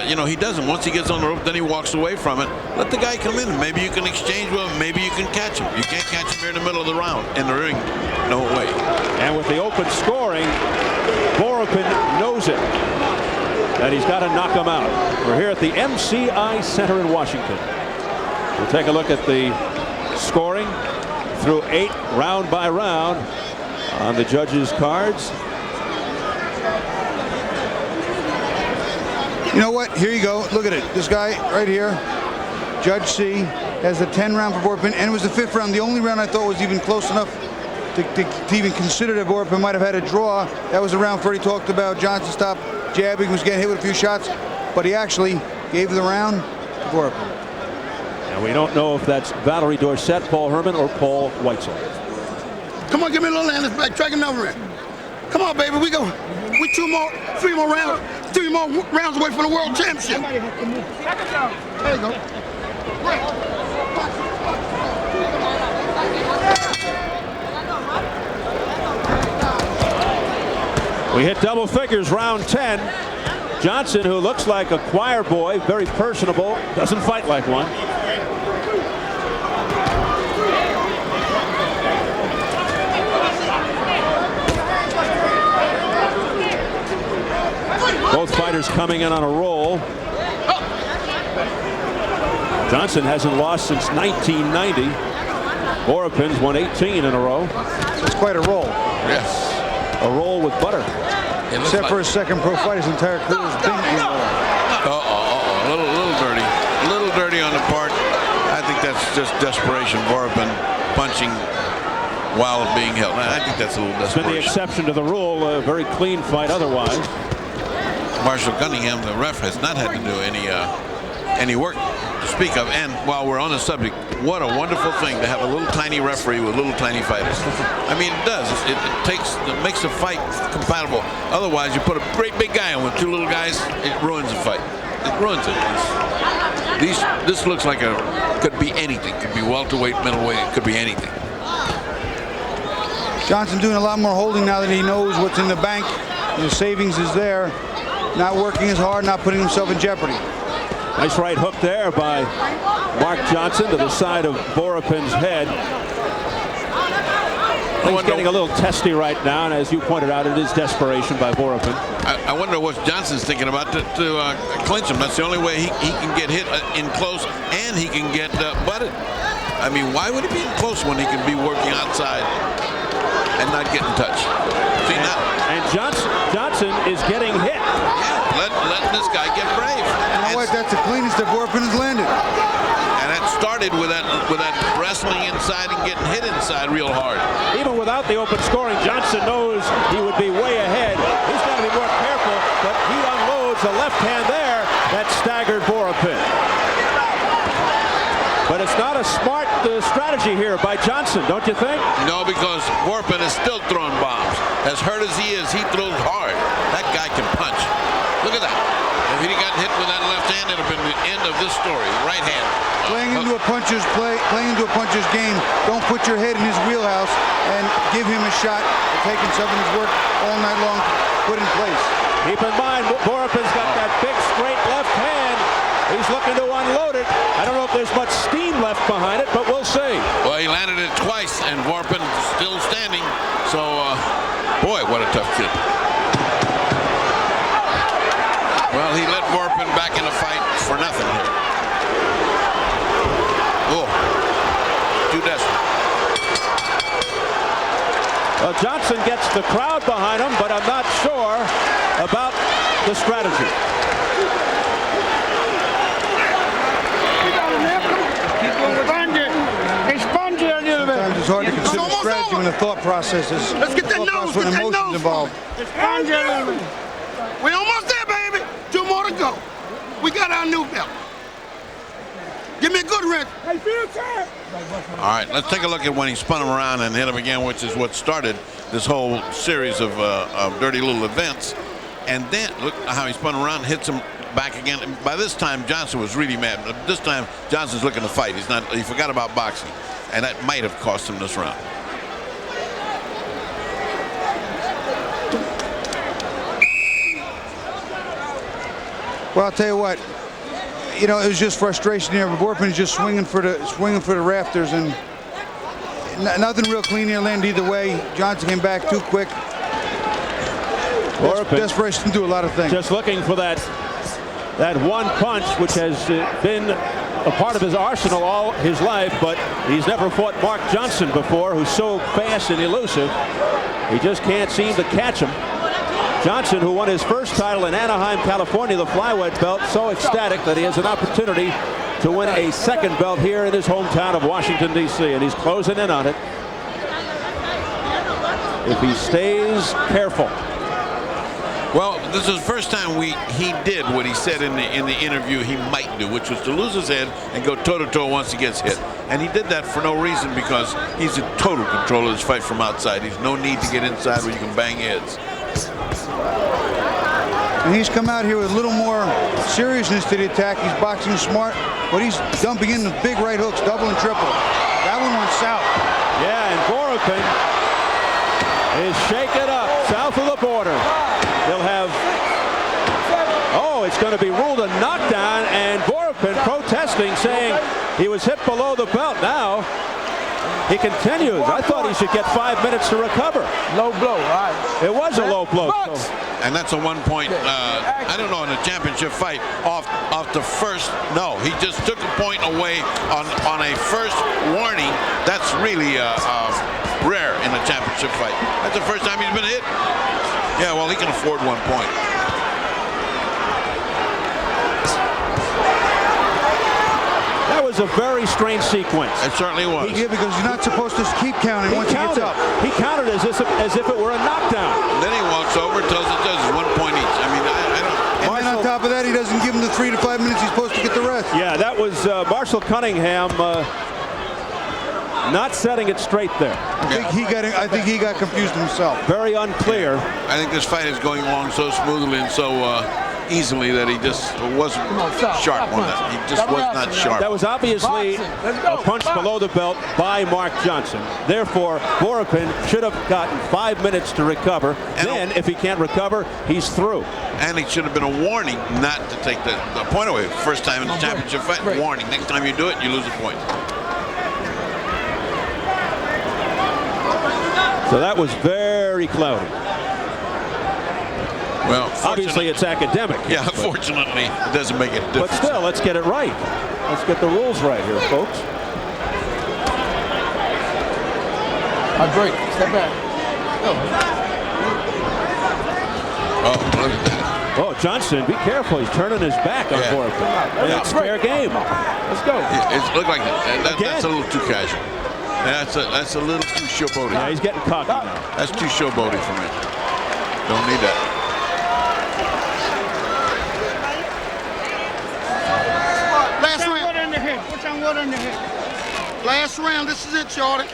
you know, he doesn't. Once he gets on the rope, then he walks away from it. Let the guy come in, and maybe you can exchange with him. Maybe you can catch him. You can't catch him here in the middle of the round, in the ring. No way. And with the open scoring, Vorapin knows it. And he's got to knock him out. We're here at the MCI Center in Washington. We'll take a look at the scoring through 8, round by round, on the judges' cards. You know what? Here you go. Look at it. This guy right here, Judge C, has the 10 round for Vorapin, and it was the 5th round. The only round I thought was even close enough to even consider that Vorapin might have had a draw. That was the round Freddie talked about. Johnson stopped jabbing, was getting hit with a few shots, but he actually gave the round to Vorapin. And we don't know if that's Valerie Dorset, Paul Herman, or Paul Weitzel. Come on, give me a little hand. Let's back, drag him over it. Come on, baby. We 3 more rounds away from the world championship. There you go. We hit double figures, round 10. Johnson, who looks like a choir boy, very personable, doesn't fight like one. Both fighters coming in on a roll. Johnson hasn't lost since 1990. Vorapin's won 18 in a row. It's quite a roll. Yes. A roll with butter. Except for his second pro fight, his entire career has been a roll. A little dirty. A little dirty on the part. I think that's just desperation. Vorapin punching while being held. I think that's a little It's been the desperation. exception to the rule. A very clean fight otherwise. Marshall Cunningham, the ref, has not had to do any work to speak of. And while we're on the subject, what a wonderful thing to have a little tiny referee with little tiny fighters. I mean, it does. It makes the fight compatible. Otherwise, you put a great big guy in with two little guys, it ruins the fight. It ruins it. This looks like could be anything. Could be welterweight, middleweight. It could be anything. Johnson doing a lot more holding now that he knows what's in the bank. And the savings is there. Not working as hard, not putting himself in jeopardy. Nice right hook there by Mark Johnson to the side of Vorapin's head. Things getting a little testy right now, and as you pointed out, it is desperation by Vorapin. I wonder what Johnson's thinking about to clinch him. That's the only way he can get hit in close, and he can get butted. I mean, why would he be in close when he can be working outside and not getting touched? See now. And Johnson is getting hit. Yeah, letting this guy get brave. You know what? That's the cleanest that Vorapin has landed. And that started with that wrestling inside and getting hit inside real hard. Even without the open scoring, Johnson knows he would be way ahead. He's got to be more careful, but he unloads a left hand there that staggered Vorapin. But it's not a smart strategy here by Johnson, don't you think? No, because Vorapin is still throwing bombs. As hurt as he is, he throws hard. That guy can punch. Look at that. If he got hit with that left hand, it would have been the end of this story. Right hand. Playing into a puncher's game. Don't put your head in his wheelhouse and give him a shot at taking something that's worked all night long to put in place. Keep in mind, Vorapin's got that big straight left hand. He's looking to unload it. I don't know if there's much steam left behind it, but we'll see. Well, he landed it twice, and Vorapin still standing. So, boy, what a tough kid. Well, he let Vorapin back in the fight for nothing here. Oh, too desperate. Well, Johnson gets the crowd behind him, but I'm not sure about the strategy. Sometimes it's hard to consider strategy when the thought process is. Let's get that nose, when get that emotions nose. involved. We almost there, baby. 2 more to go. We got our new belt. Give me a good wrench. All right, let's take a look at when he spun him around and hit him again, which is what started this whole series of dirty little events. And then look how he spun around, hits him back again. And by this time, Johnson was really mad. This time, Johnson's looking to fight. He forgot about boxing, and that might have cost him this round. Well, I'll tell you what. You know, it was just frustration here. Vorapin's just swinging for the rafters, and nothing real clean here landed either way. Johnson came back too quick. Desperation to do a lot of things. Just looking for that one punch, which has been a part of his arsenal all his life, but he's never fought Mark Johnson before, who's so fast and elusive. He just can't seem to catch him. Johnson, who won his first title in Anaheim, California, the flyweight belt, so ecstatic that he has an opportunity to win a second belt here in his hometown of Washington, D.C., and he's closing in on it if he stays careful. Well, this is the first time he did what he said in the interview he might do, which was to lose his head and go toe-to-toe once he gets hit. And he did that for no reason, because he's in total control of this fight from outside. There's no need to get inside where you can bang heads. And he's come out here with a little more seriousness to the attack. He's boxing smart, but he's dumping in the big right hooks, double and triple. That one went south. Yeah, and Vorapin is shaken up south of the border. He'll have, it's going to be ruled a knockdown, and Vorapin protesting, saying he was hit below the belt. Now he continues. I thought he should get 5 minutes to recover. Low blow, right? It was a low blow. And that's a 1 point, I don't know, in a championship fight off the first. No, he just took a point away on a first warning. That's really rare in a championship fight. That's the first time he's been hit. Yeah, well, he can afford 1 point. That was a very strange sequence. It certainly was. Yeah, because you're not supposed to keep counting once he gets up. He counted as if it were a knockdown. Then he walks over, tells the judges 1 point each. I mean, I don't. And then on top of that, he doesn't give him the 3 to 5 minutes he's supposed to get the rest. Yeah, that was Marshall Cunningham not setting it straight there. I think he got confused himself. Very unclear. I think this fight is going along so smoothly and so easily that he just wasn't sharp on that. He just was not sharp. That was obviously a punch below the belt by Mark Johnson. Therefore, Vorapin should have gotten 5 minutes to recover. And then, if he can't recover, he's through. And it should have been a warning not to take the point away. First time in the championship fight, warning. Next time you do it, you lose a point. So that was very cloudy. Well, obviously it's academic. Yeah, fortunately, it doesn't make a difference. But still, let's get it right. Let's get the rules right here, folks. Break. Step back. Oh, Johnson, be careful. He's turning his back on Vorapin. It's fair game. Let's go. It looked like that's a little too casual. That's a little too showboaty. Yeah, he's getting cocky now. That's too showboaty for me. Don't need that. Last round. Water in the head. Put some water in the head. Last round. This is it, Shorty.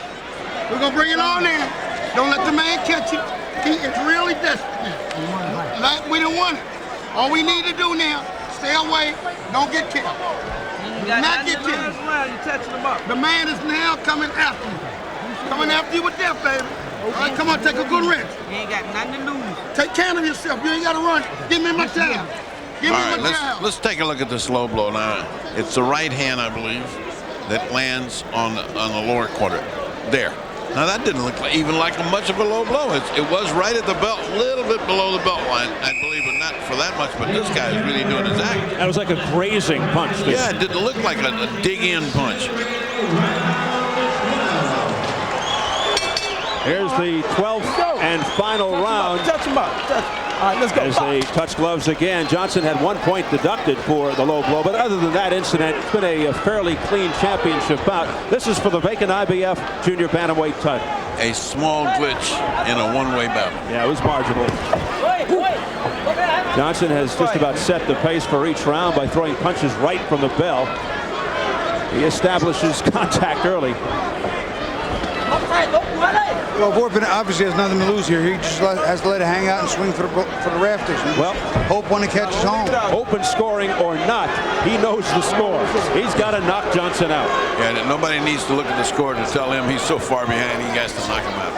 We're gonna bring it on in. Don't let the man catch you. He is really desperate now. Like we done won it. All we need to do now, stay away. Don't get killed. Not get killed. You're touching him up. The man is now coming after you. Coming after you with death, baby. All right, come on, take a good rest. You ain't got nothing to lose. Take care of yourself. You ain't got to run. Give me my time. Give me my time. Let's take a look at this low blow now. It's the right hand, I believe, that lands on the lower quarter. There. Now that didn't look even like much of a low blow. It was right at the belt, a little bit below the belt line, I believe, but not for that much. But this guy is really doing his act. That was like a grazing punch. Yeah, it didn't look like a dig-in punch. Here's the 12th and final round. Touch him up. All right, let's go. As they touch gloves again, Johnson had 1 point deducted for the low blow, but other than that incident, it's been a fairly clean championship bout. This is for the vacant IBF junior bantamweight title. A small glitch in a one-way battle. Yeah, it was marginal. Johnson has just about set the pace for each round by throwing punches right from the bell. He establishes contact early. Well, Vorapin obviously has nothing to lose here. He just has to let it hang out and swing for the rafters. Well, hope when it catches home. Open scoring or not, he knows the score. He's got to knock Johnson out. Yeah, nobody needs to look at the score to tell him he's so far behind he has to knock him out.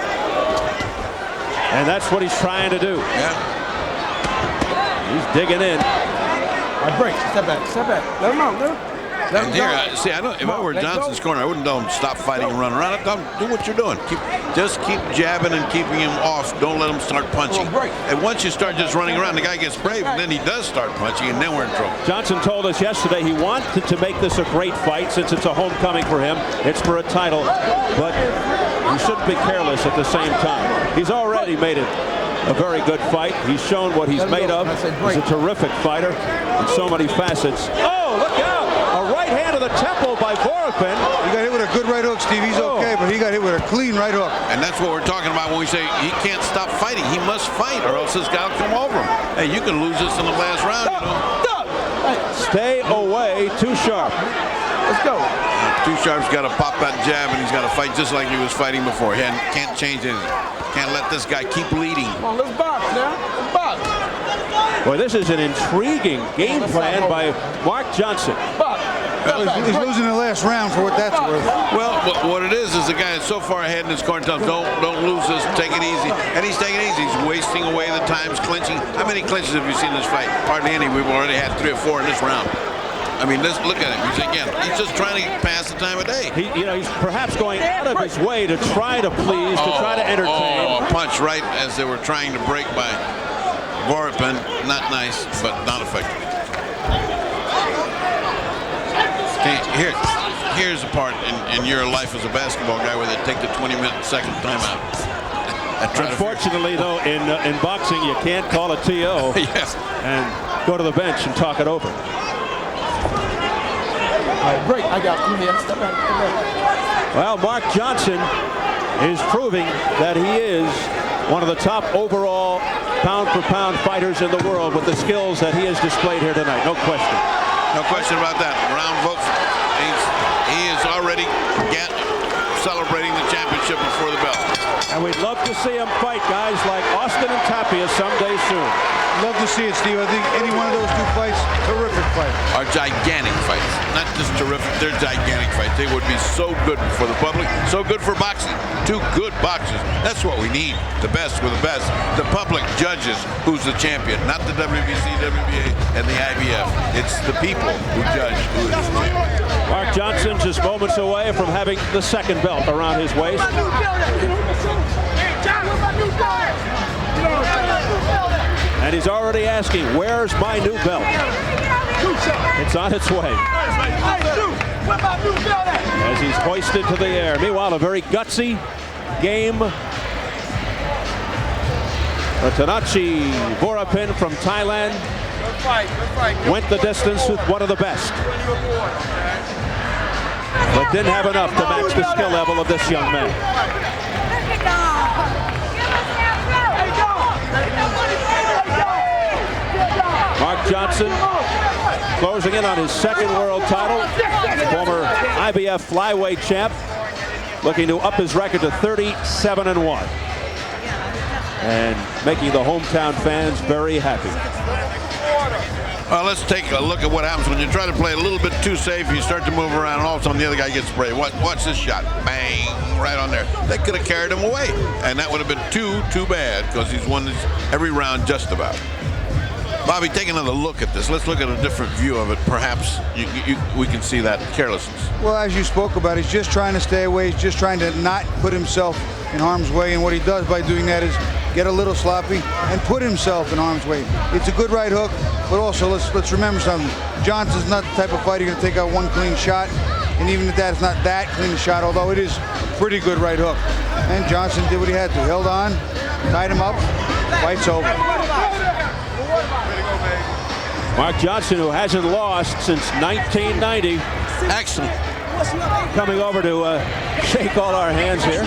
And that's what he's trying to do. Yeah. He's digging in. I break. Step back. Step back. Let him out. And here, see, if I were Johnson's corner, I wouldn't tell him stop fighting and run around. I'd tell him do what you're doing. Just keep jabbing and keeping him off. Don't let him start punching. And once you start just running around, the guy gets brave, and then he does start punching, and then we're in trouble. Johnson told us yesterday he wanted to make this a great fight since it's a homecoming for him. It's for a title, but he shouldn't be careless at the same time. He's already made it a very good fight. He's shown what he's made of. He's a terrific fighter in so many facets. Oh, look out! A right hand to the temple by Vorapin. He got hit with a good right hook, Steve. He's okay, but he got hit with a clean right hook. And that's what we're talking about when we say he can't stop fighting. He must fight, or else this guy will come over him. Hey, you can lose this in the last round, you know. Stay away, Too Sharp. Let's go. Too Sharp's got to pop that jab, and he's got to fight just like he was fighting before. He can't change anything. Can't let this guy keep leading. Come on, let's box now. Let's box. Boy, this is an intriguing game plan by Mark Johnson. He's losing the last round for what that's worth. Well, what it is the guy is so far ahead in his corner tells him, don't lose this, take it easy. And he's taking it easy. He's wasting away the times, clinching. How many clinches have you seen in this fight? Hardly any. We've already had 3 or 4 in this round. I mean, let's look at him. He's just trying to pass the time of day. He's perhaps going out of his way to try to please, to try to entertain. Oh, a punch right as they were trying to break by Vorapin. Not nice, but not effective. Here's the part in your life as a basketball guy where they take the 20-second timeout. Unfortunately, though, in boxing, you can't call a TO yes. and go to the bench and talk it over. right, break. I got him here. Step back. Well, Mark Johnson is proving that he is one of the top overall pound-for-pound fighters in the world with the skills that he has displayed here tonight. No question. No question about that. Round vote. He is already celebrating the championship before the bell. And we'd love to see him fight guys like Austin and Tapia someday soon. Love to see it, Steve. I think any one of those two fights, terrific fight. Are gigantic fights. Not just terrific, they're gigantic fights. They would be so good for the public, so good for boxing. Two good boxers. That's what we need. The best with the best. The public judges who's the champion, not the WBC, WBA, and the IBF. It's the people who judge who is the champion. Mark Johnson just moments away from having the second belt around his waist. And he's already asking, where's my new belt? It's on its way. As he's hoisted to the air. Meanwhile, a very gutsy game. Ratanachai Vorapin from Thailand went the distance with one of the best, but didn't have enough to match the skill level of this young man. Mark Johnson closing in on his second world title. Former IBF flyweight champ, looking to up his record to 37-1. And making the hometown fans very happy. Well, let's take a look at what happens when you try to play a little bit too safe. You start to move around, and all of a sudden the other guy gets sprayed. Watch this shot. Bang, right on there. They could have carried him away. And that would have been too bad, because he's won every round just about. Bobby, take another look at this. Let's look at a different view of it. Perhaps we can see that carelessness. Well, as you spoke about, he's just trying to stay away. He's just trying to not put himself in harm's way. And what he does by doing that is get a little sloppy and put himself in harm's way. It's a good right hook, but also let's remember something. Johnson's not the type of fighter you're going to take out one clean shot. And even if that's not that clean a shot, although it is a pretty good right hook. And Johnson did what he had to. Held on, tied him up, fight's over. Mark Johnson, who hasn't lost since 1990. Excellent. Coming over to shake all our hands here.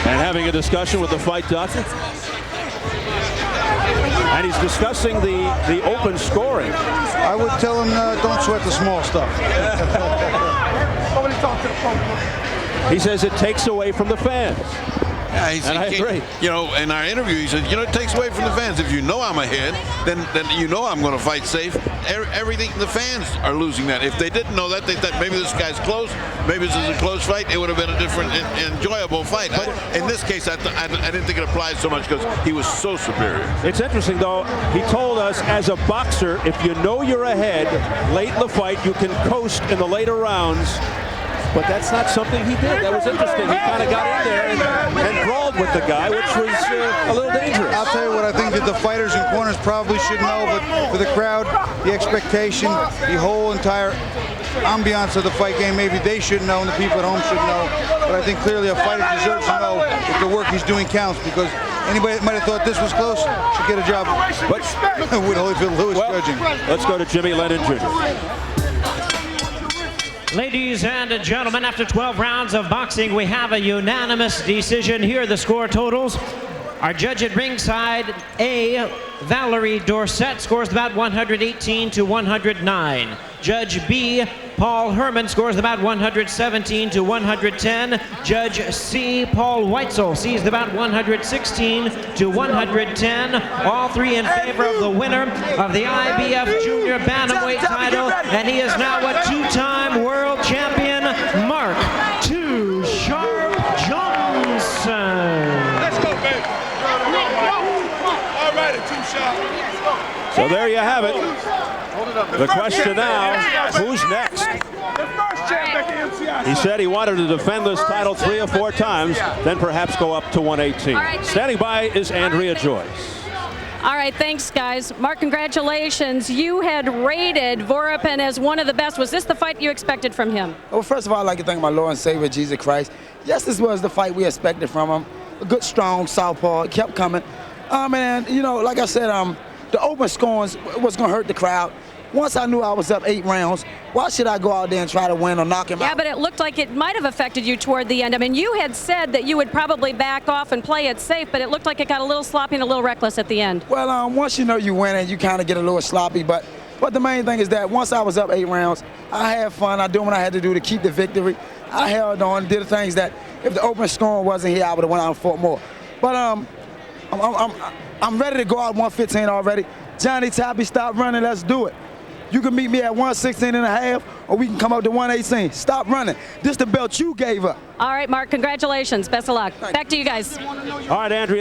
And having a discussion with the fight doctor. And he's discussing the open scoring. I would tell him don't sweat the small stuff. He says it takes away from the fans. Yeah, and I agree. You know, in our interview, he said, it takes away from the fans. If you know I'm ahead, then you know I'm going to fight safe. Everything, the fans are losing that. If they didn't know that, they thought maybe this guy's close, maybe this is a close fight, it would have been a different, enjoyable fight. But in this case, I didn't think it applied so much because he was so superior. It's interesting, though. He told us, as a boxer, if you know you're ahead late in the fight, you can coast in the later rounds. But that's not something he did. That was interesting. He kind of got in there and brawled with the guy, which was a little dangerous. I'll tell you what I think that the fighters and corners probably should know, but for the crowd, the expectation, the whole entire ambiance of the fight game, maybe they should know and the people at home should know. But I think clearly a fighter deserves to know that the work he's doing counts, because anybody that might have thought this was close should get a job with Holyfield Lewis judging. Let's go to Jimmy Lennon Jr. Ladies and gentlemen, after 12 rounds of boxing, we have a unanimous decision. Here are the score totals. Our judge at ringside, A, Valerie Dorset, scores about 118 to 109. Judge B, Paul Herman, scores about 117 to 110. Judge C, Paul Weitzel, sees about 116 to 110. All three in favor of the winner of the IBF Junior Bantamweight title, and he is now a two-time world champion, Mark Too Sharp Johnson. Let's go, baby. All right, Too Sharp. So there you have it. The question now, who's next? He said he wanted to defend this title 3 or 4 times, then perhaps go up to 118. Standing by is Andrea Joyce. All right, thanks, guys. Mark, congratulations. You had rated Vorapin as one of the best. Was this the fight you expected from him? Well, first of all, I'd like to thank my Lord and Savior, Jesus Christ. Yes, this was the fight we expected from him. A good, strong southpaw. It kept coming. And, like I said, the open scoring was going to hurt the crowd. Once I knew I was up 8 rounds, why should I go out there and try to win or knock him out? Yeah, but it looked like it might have affected you toward the end. I mean, you had said that you would probably back off and play it safe, but it looked like it got a little sloppy and a little reckless at the end. Well, once you know you win, you kind of get a little sloppy, but the main thing is that once I was up 8 rounds, I had fun. I did what I had to do to keep the victory. I held on, did the things that if the open scoring wasn't here, I would have went out and fought more. But I'm ready to go out 115 already. Johnny Toppy, stop running. Let's do it. You can meet me at 116 and a half, or we can come up to 118. Stop running. This the belt you gave up. All right, Mark, congratulations. Best of luck. Back to you guys. All right, Andrea.